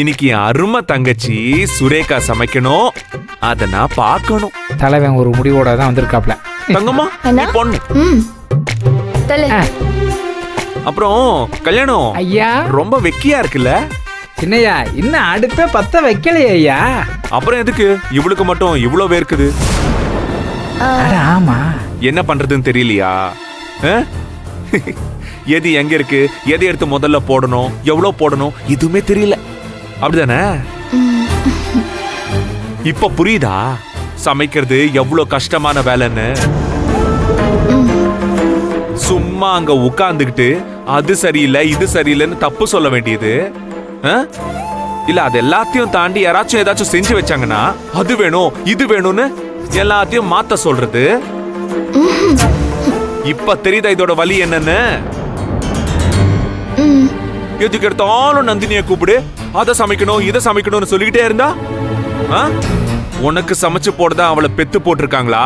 இன்னைக்கு என் அருமை தங்கச்சி சுரேகா சமைக்கணும், அத நான் பார்க்கணும். தலைவன் ஒரு முடிவோட தான் வந்திருக்காப்ல. தங்கம்மா நீ பொண்ணு. தலை. அப்புறம் கல்யாணம் ஐயா ரொம்ப வெக்கியா இருக்குல்ல? சின்னையா இன்னும் அடுப்பே பத்த வைக்கலையே ஐயா. அப்புறம் எதுக்கு இவளுக்கு மட்டும் இவ்வளவு வேர்க்குது? அட ஆமா, என்ன பண்றதுன்னு தெரியலையா? எது எங்க இருக்கு, எதை எடுத்து முதல்ல போடணும், எவ்வளவு போடணும், எதுவுமே தெரியல. அப்படிதானே? இப்ப புரியுதா சமைக்கிறது எவ்வளவு கஷ்டமான வேலைன்னு? சும்மா அங்க உட்கார்ந்துகிட்டு அது சரியில்லை இது சரியில்லைன்னு தப்பு சொல்ல வேண்டியது இல்ல. அது எல்லாத்தையும் தாண்டி யாராச்சும் ஏதாச்சும் செஞ்சு வச்சாங்கன்னா அது வேணும் இது வேணும்னு எல்லாத்தையும் மாத்த சொல்றது. இப்ப தெரியுதா இதோட வலி என்னன்னு? எதுக்கு எடுத்தாலும் நந்தினிய கூப்பிடு, அத சமைக்கணும் இத சமைக்கணும்னு சொல்லிக்கிட்டே இருந்தா உனக்கு சமைச்சு போடுதா அவளை பெத்து போட்டிருக்காங்களா?